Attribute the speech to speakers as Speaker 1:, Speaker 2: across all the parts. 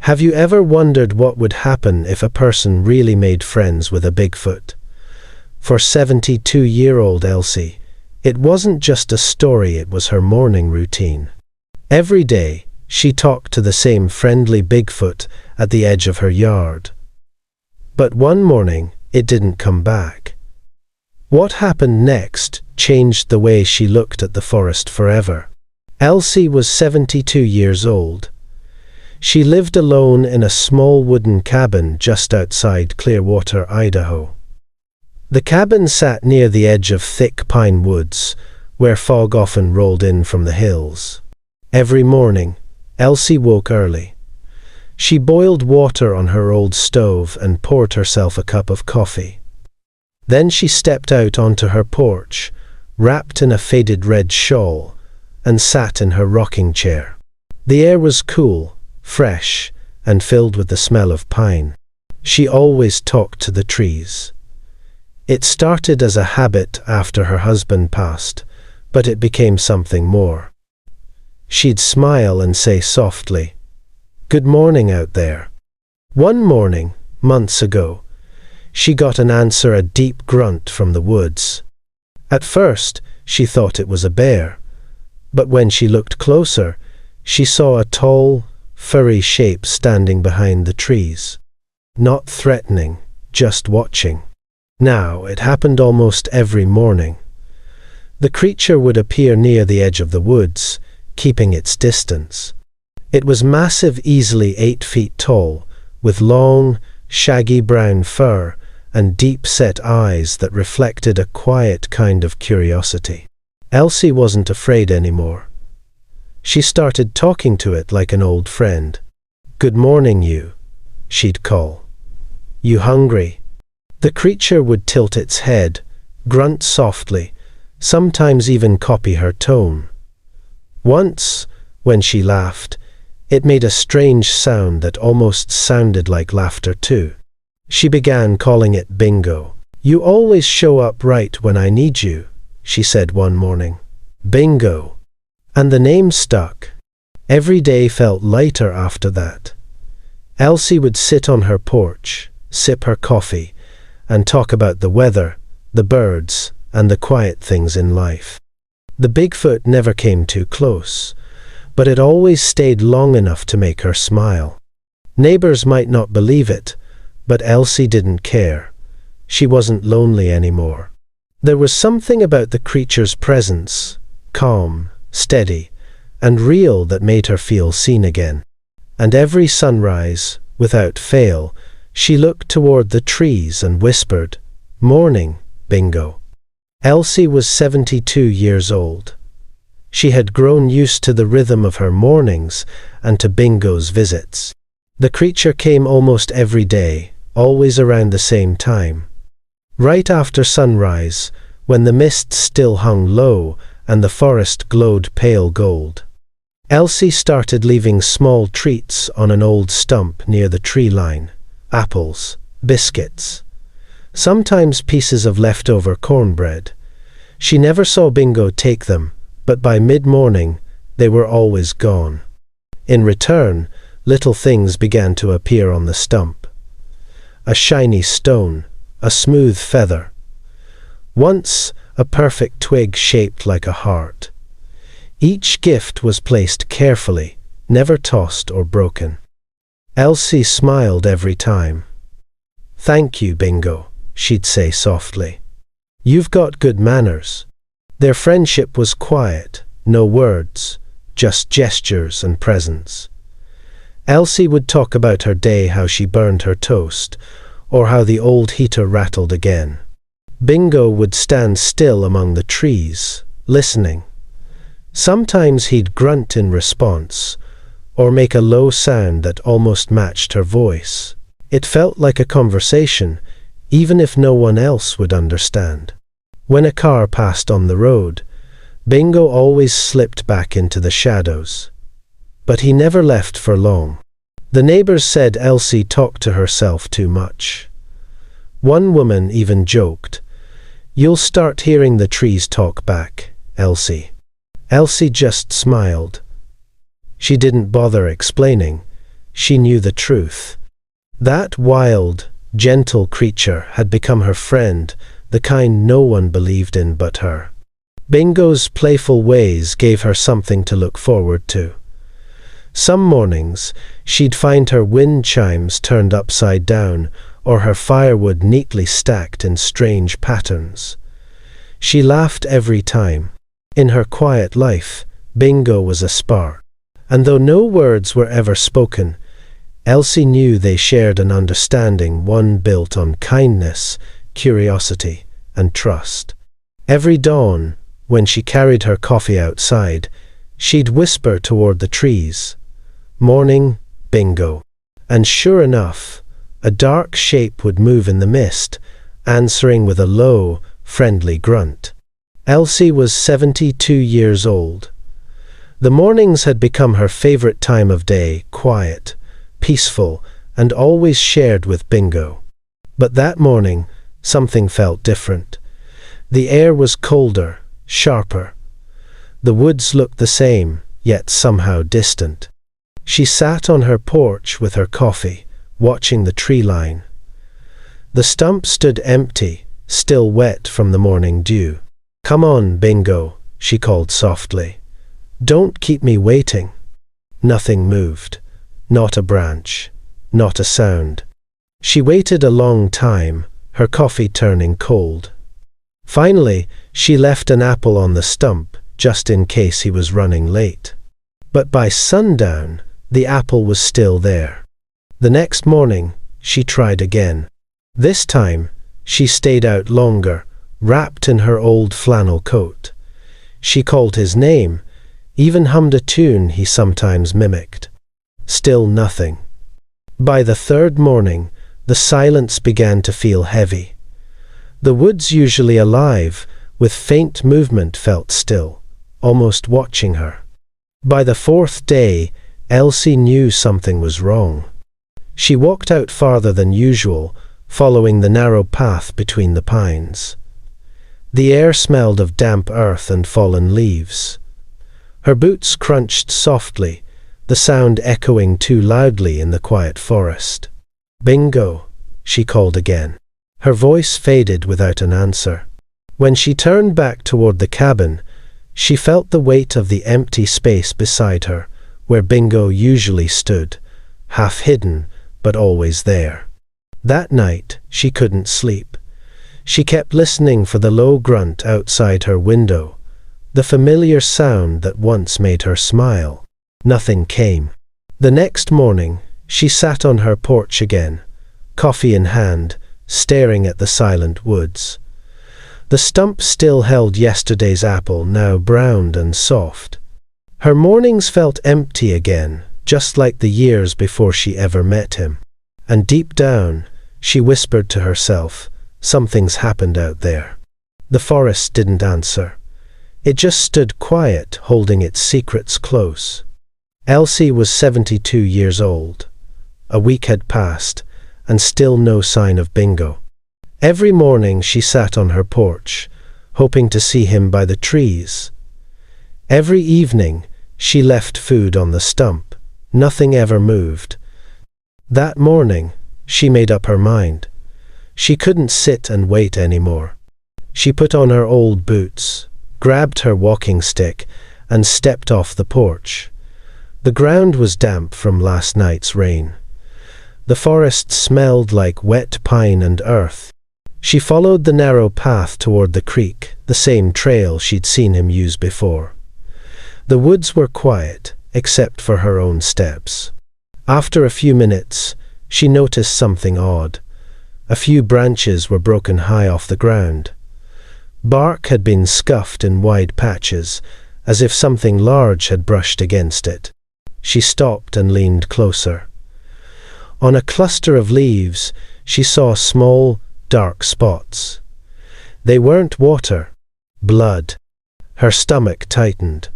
Speaker 1: Have you ever wondered what would happen if a person really made friends with a Bigfoot? For 72-year-old Elsie, it wasn't just a story, it was her morning routine. Every day, she talked to the same friendly Bigfoot at the edge of her yard. But one morning, it didn't come back. What happened next changed the way she looked at the forest forever. Elsie was 72 years old. She lived alone in a small wooden cabin just outside Clearwater, Idaho. The cabin sat near the edge of thick pine woods, where fog often rolled in from the hills. Every morning, Elsie woke early. She boiled water on her old stove and poured herself a cup of coffee. Then she stepped out onto her porch, wrapped in a faded red shawl, and sat in her rocking chair. The air was cool, fresh, and filled with the smell of pine. She always talked to the trees. It started as a habit after her husband passed, but it became something more. She'd smile and say softly, "Good morning out there." One morning, months ago, she got an answer, a deep grunt from the woods. At first, she thought it was a bear, but when she looked closer, she saw a tall, furry shape standing behind the trees. Not threatening, just watching. Now, it happened almost every morning. The creature would appear near the edge of the woods, keeping its distance. It was massive, easily 8 feet tall, with long, shaggy brown fur and deep-set eyes that reflected a quiet kind of curiosity. Elsie wasn't afraid anymore. She started talking to it like an old friend. "Good morning, you," she'd call. "You hungry?" The creature would tilt its head, grunt softly, sometimes even copy her tone. Once, when she laughed, it made a strange sound that almost sounded like laughter too. She began calling it Bingo. "You always show up right when I need you," she said one morning. Bingo. And the name stuck. Every day felt lighter after that. Elsie would sit on her porch, sip her coffee, and talk about the weather, the birds, and the quiet things in life. The Bigfoot never came too close, but it always stayed long enough to make her smile. Neighbors might not believe it, but Elsie didn't care. She wasn't lonely anymore. There was something about the creature's presence, calm, steady, and real, that made her feel seen again. And every sunrise, without fail, she looked toward the trees and whispered, "Morning, Bingo." Elsie was 72 years old. She had grown used to the rhythm of her mornings and to Bingo's visits. The creature came almost every day, always around the same time. Right after sunrise, when the mist still hung low and the forest glowed pale gold. Elsie started leaving small treats on an old stump near the tree line. Apples, biscuits, sometimes pieces of leftover cornbread. She never saw Bingo take them, but by mid-morning they were always gone. In return, little things began to appear on the stump. A shiny stone, a smooth feather. Once, a perfect twig shaped like a heart. Each gift was placed carefully, never tossed or broken. Elsie smiled every time. "Thank you, Bingo," she'd say softly. "You've got good manners." Their friendship was quiet, no words, just gestures and presence. Elsie would talk about her day, how she burned her toast, or how the old heater rattled again. Bingo would stand still among the trees, listening. Sometimes he'd grunt in response, or make a low sound that almost matched her voice. It felt like a conversation, even if no one else would understand. When a car passed on the road, Bingo always slipped back into the shadows. But he never left for long. The neighbors said Elsie talked to herself too much. One woman even joked, "You'll start hearing the trees talk back, Elsie." Elsie just smiled. She didn't bother explaining. she knew the truth. That wild, gentle creature had become her friend, the kind no one believed in but her. Bingo's playful ways gave her something to look forward to. Some mornings, she'd find her wind chimes turned upside down, or her firewood neatly stacked in strange patterns. She laughed every time. In her quiet life, Bingo was a spark. And though no words were ever spoken, Elsie knew they shared an understanding, one built on kindness, curiosity, and trust. Every dawn, when she carried her coffee outside, she'd whisper toward the trees, "Morning, Bingo." And sure enough, a dark shape would move in the mist, answering with a low, friendly grunt. Elsie was 72 years old. The mornings had become her favorite time of day, quiet, peaceful, and always shared with Bingo. But that morning, something felt different. The air was colder, sharper. The woods looked the same, yet somehow distant. She sat on her porch with her coffee, watching the tree line. The stump stood empty, still wet from the morning dew. "Come on, Bingo," she called softly. "Don't keep me waiting." Nothing moved. Not a branch. Not a sound. She waited a long time, her coffee turning cold. Finally, she left an apple on the stump, just in case he was running late. But by sundown, the apple was still there. The next morning, she tried again. This time, she stayed out longer, wrapped in her old flannel coat. She called his name, even hummed a tune he sometimes mimicked. Still nothing. By the third morning, the silence began to feel heavy. The woods, usually alive, with faint movement, felt still, almost watching her. By the fourth day, Elsie knew something was wrong. She walked out farther than usual, following the narrow path between the pines. The air smelled of damp earth and fallen leaves. Her boots crunched softly, the sound echoing too loudly in the quiet forest. "Bingo," she called again. Her voice faded without an answer. When she turned back toward the cabin, she felt the weight of the empty space beside her, where Bingo usually stood, half hidden, but always there. That night, she couldn't sleep. She kept listening for the low grunt outside her window, the familiar sound that once made her smile. Nothing came. The next morning, she sat on her porch again, coffee in hand, staring at the silent woods. The stump still held yesterday's apple, now browned and soft. Her mornings felt empty again, just like the years before she ever met him. And deep down, she whispered to herself, "Something's happened out there." The forest didn't answer. It just stood quiet, holding its secrets close. Elsie was 72 years old. A week had passed, and still no sign of Bingo. Every morning she sat on her porch, hoping to see him by the trees. Every evening she left food on the stump. Nothing ever moved. That morning she made up her mind. She couldn't sit and wait anymore. She put on her old boots, grabbed her walking stick, and stepped off the porch. The ground was damp from last night's rain. The forest smelled like wet pine and earth. She followed the narrow path toward the creek, the same trail she'd seen him use before. The woods were quiet, except for her own steps. After a few minutes, she noticed something odd. A few branches were broken high off the ground. Bark had been scuffed in wide patches, as if something large had brushed against it. She stopped and leaned closer. On a cluster of leaves, she saw small, dark spots. They weren't water, blood. Her stomach tightened.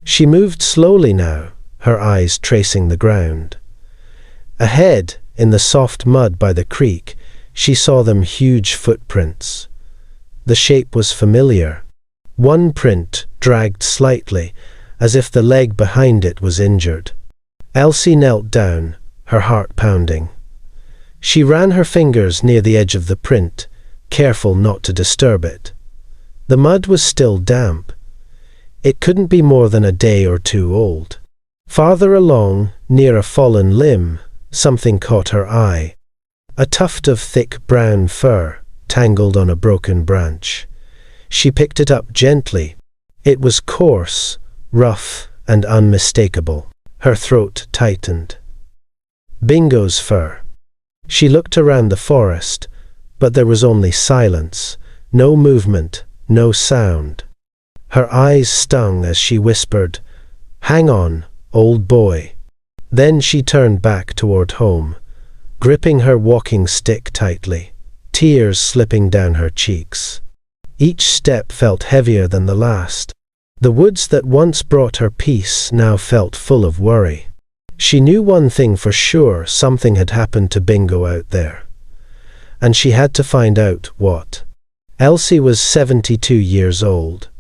Speaker 1: She moved slowly now, her eyes tracing the ground. Ahead, in the soft mud by the creek, she saw them huge footprints. The shape was familiar. One print dragged slightly, as if the leg behind it was injured. Elsie knelt down, her heart pounding. She ran her fingers near the edge of the print, careful not to disturb it. The mud was still damp. It couldn't be more than a day or two old. Farther along, near a fallen limb, something caught her eye. A tuft of thick brown fur, tangled on a broken branch. She picked it up gently. It was coarse, rough, and unmistakable. Her throat tightened. Bingo's fur. She looked around the forest, but there was only silence, no movement, no sound. Her eyes stung as she whispered, "Hang on, old boy." Then she turned back toward home, gripping her walking stick tightly, tears slipping down her cheeks. Each step felt heavier than the last. The woods that once brought her peace now felt full of worry. She knew one thing for sure: something had happened to Bingo out there. And she had to find out what. Elsie was 72 years old.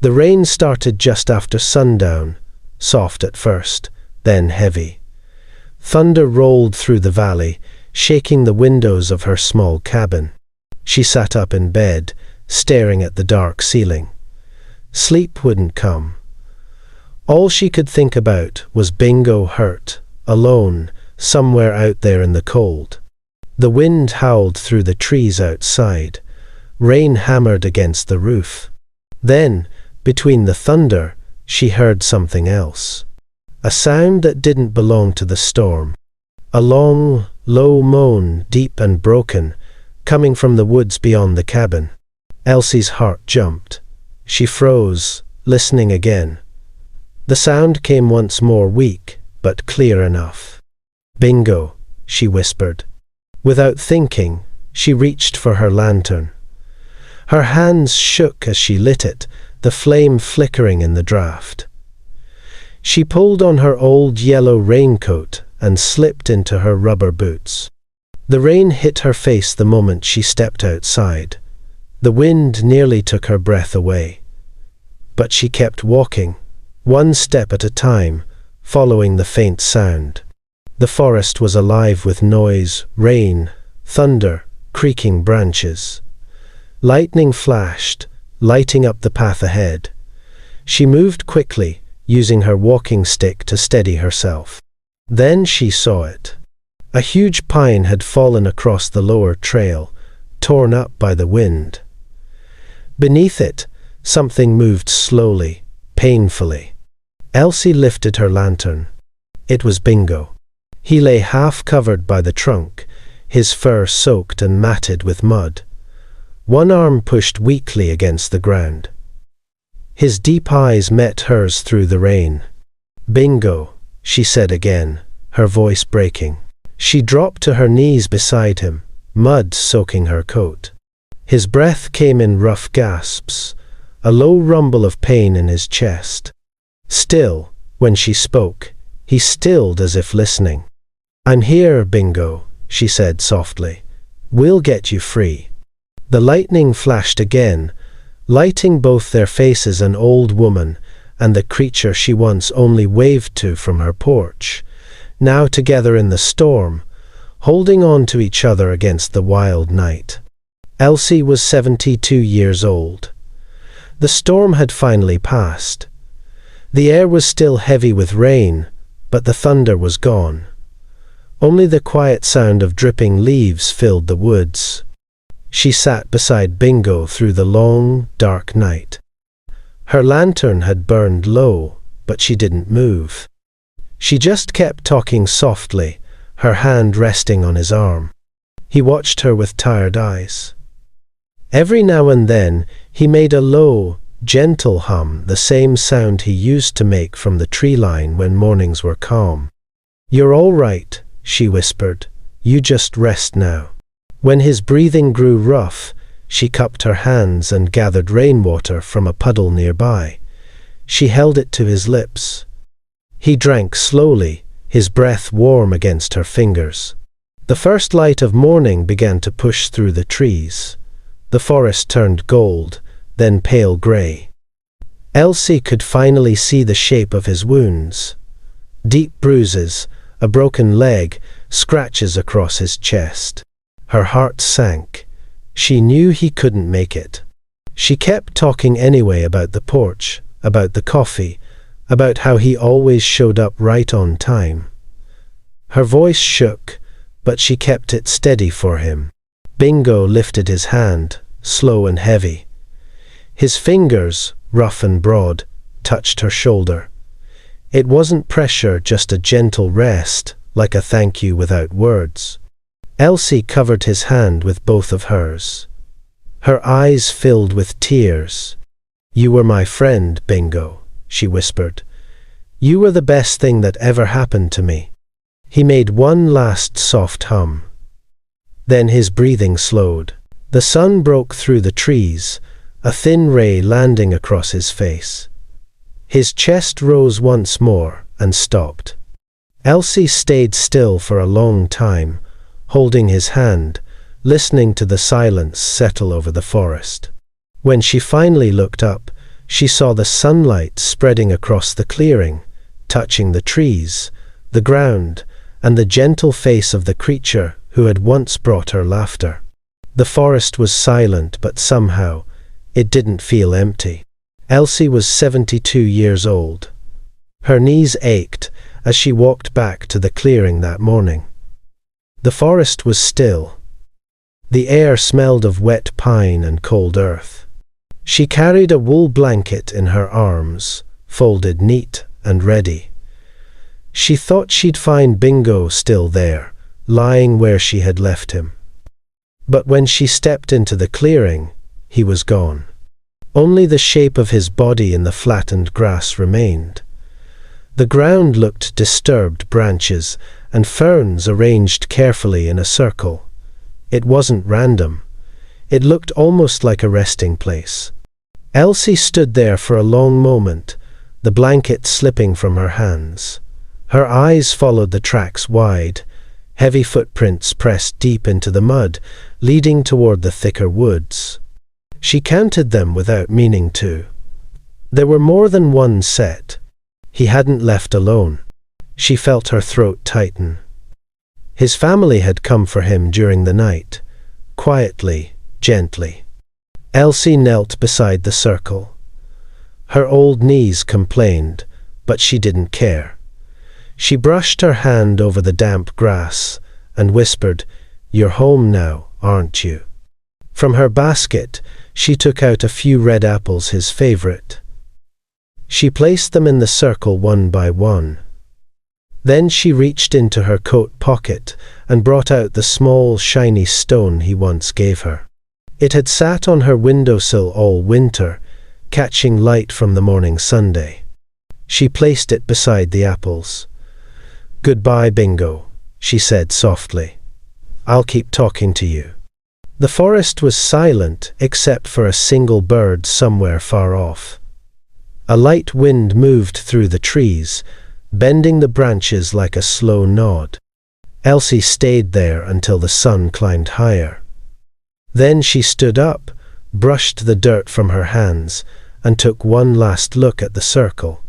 Speaker 1: The rain started just after sundown, soft at first, then heavy. Thunder rolled through the valley, shaking the windows of her small cabin. She sat up in bed, staring at the dark ceiling. Sleep wouldn't come. All she could think about was Bingo hurt, alone, somewhere out there in the cold. The wind howled through the trees outside. Rain hammered against the roof. Then, between the thunder, she heard something else. A sound that didn't belong to the storm. A long, low moan, deep and broken, coming from the woods beyond the cabin. Elsie's heart jumped. She froze, listening again. The sound came once more, weak, but clear enough. "Bingo," she whispered. Without thinking, she reached for her lantern. Her hands shook as she lit it, the flame flickering in the draft. She pulled on her old yellow raincoat and slipped into her rubber boots. The rain hit her face the moment she stepped outside. The wind nearly took her breath away. But she kept walking, one step at a time, following the faint sound. The forest was alive with noise, rain, thunder, creaking branches. Lightning flashed, lighting up the path ahead. She moved quickly, using her walking stick to steady herself. Then she saw it. A huge pine had fallen across the lower trail, torn up by the wind. Beneath it, something moved slowly, painfully. Elsie lifted her lantern. It was Bingo. He lay half covered by the trunk, his fur soaked and matted with mud. One arm pushed weakly against the ground. His deep eyes met hers through the rain. "Bingo," she said again, her voice breaking. She dropped to her knees beside him, mud soaking her coat. His breath came in rough gasps, a low rumble of pain in his chest. Still, when she spoke, he stilled as if listening. "I'm here, Bingo," she said softly. "We'll get you free." The lightning flashed again, lighting both their faces, an old woman and the creature she once only waved to from her porch, now together in the storm, holding on to each other against the wild night. Elsie was 72 years old. The storm had finally passed. The air was still heavy with rain, but the thunder was gone. Only the quiet sound of dripping leaves filled the woods. She sat beside Bingo through the long, dark night. Her lantern had burned low, but she didn't move. She just kept talking softly, her hand resting on his arm. He watched her with tired eyes. Every now and then, he made a low, gentle hum, the same sound he used to make from the tree line when mornings were calm. "You're all right," she whispered. "You just rest now." When his breathing grew rough, she cupped her hands and gathered rainwater from a puddle nearby. She held it to his lips. He drank slowly, his breath warm against her fingers. The first light of morning began to push through the trees. The forest turned gold, then pale grey. Elsie could finally see the shape of his wounds. Deep bruises, a broken leg, scratches across his chest. Her heart sank. She knew he couldn't make it. She kept talking anyway about the porch, about the coffee, about how he always showed up right on time. Her voice shook, but she kept it steady for him. Bingo lifted his hand, slow and heavy. His fingers, rough and broad, touched her shoulder. It wasn't pressure, just a gentle rest, like a thank you without words. Elsie covered his hand with both of hers. Her eyes filled with tears. "You were my friend, Bingo," she whispered. "You were the best thing that ever happened to me." He made one last soft hum. Then his breathing slowed. The sun broke through the trees, a thin ray landing across his face. His chest rose once more and stopped. Elsie stayed still for a long time, holding his hand, listening to the silence settle over the forest. When she finally looked up, she saw the sunlight spreading across the clearing, touching the trees, the ground, and the gentle face of the creature who had once brought her laughter. The forest was silent, but somehow it didn't feel empty. Elsie was 72 years old. Her knees ached as she walked back to the clearing that morning. The forest was still. The air smelled of wet pine and cold earth. She carried a wool blanket in her arms, folded neat and ready. She thought she'd find Bingo still there, lying where she had left him. But when she stepped into the clearing, he was gone. Only the shape of his body in the flattened grass remained. The ground looked disturbed, branches and ferns arranged carefully in a circle. It wasn't random. It looked almost like a resting place. Elsie stood there for a long moment, the blanket slipping from her hands. Her eyes followed the tracks wide, heavy footprints pressed deep into the mud, leading toward the thicker woods. She counted them without meaning to. There were more than one set. He hadn't left alone. She felt her throat tighten. His family had come for him during the night, quietly, gently. Elsie knelt beside the circle. Her old knees complained, but she didn't care. She brushed her hand over the damp grass and whispered, "You're home now, aren't you?" From her basket, she took out a few red apples, his favorite. She placed them in the circle one by one. Then she reached into her coat pocket and brought out the small, shiny stone he once gave her. It had sat on her windowsill all winter, catching light from the morning sunday. She placed it beside the apples. "Goodbye, Bingo," she said softly. "I'll keep talking to you." The forest was silent except for a single bird somewhere far off. A light wind moved through the trees, bending the branches like a slow nod. Elsie stayed there until the sun climbed higher. Then she stood up, brushed the dirt from her hands, and took one last look at the circle.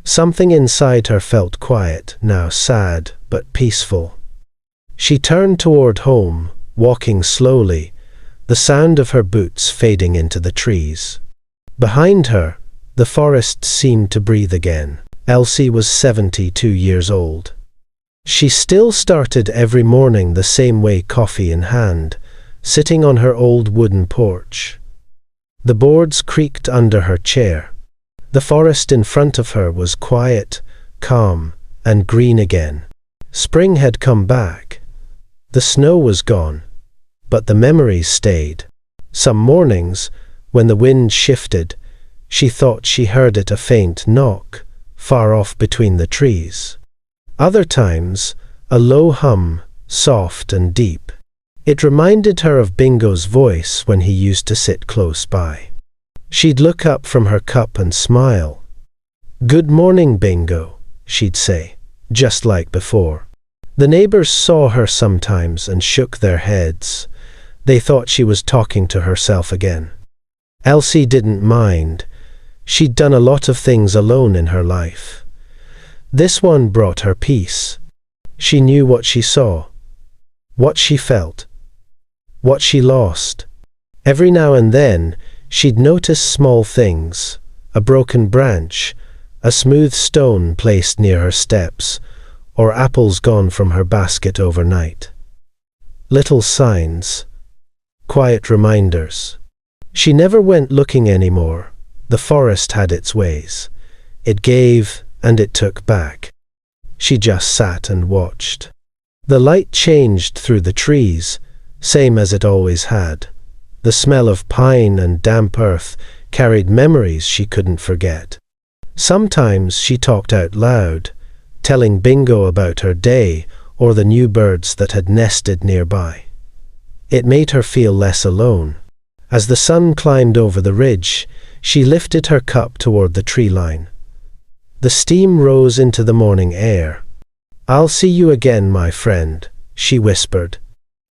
Speaker 1: Something inside her felt quiet, now sad but peaceful. She turned toward home, walking slowly, the sound of her boots fading into the trees. Behind her, the forest seemed to breathe again. Elsie was 72 years old. She still started every morning the same way, coffee in hand, sitting on her old wooden porch. The boards creaked under her chair. The forest in front of her was quiet, calm, and green again. Spring had come back. The snow was gone, but the memories stayed. Some mornings, when the wind shifted, she thought she heard it, a faint knock, far off between the trees. Other times, a low hum, soft and deep. It reminded her of Bingo's voice when he used to sit close by. She'd look up from her cup and smile. "Good morning, Bingo," she'd say, just like before. The neighbors saw her sometimes and shook their heads. They thought she was talking to herself again. Elsie didn't mind. She'd done a lot of things alone in her life. This one brought her peace. She knew what she saw, what she felt, what she lost. Every now and then, she'd notice small things, a broken branch, a smooth stone placed near her steps, or apples gone from her basket overnight. Little signs, quiet reminders. She never went looking anymore. The forest had its ways. It gave and it took back. She just sat and watched. The light changed through the trees, same as it always had. The smell of pine and damp earth carried memories she couldn't forget. Sometimes she talked out loud, telling Bingo about her day or the new birds that had nested nearby. It made her feel less alone. As the sun climbed over the ridge, she lifted her cup toward the tree line. The steam rose into the morning air. "I'll see you again, my friend," she whispered.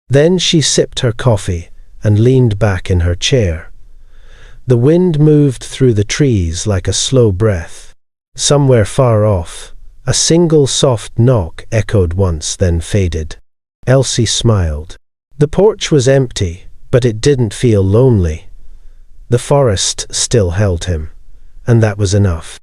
Speaker 1: Then she sipped her coffee and leaned back in her chair. The wind moved through the trees like a slow breath. Somewhere far off, a single soft knock echoed once, then faded. Elsie smiled. The porch was empty, but it didn't feel lonely. The forest still held him, and that was enough.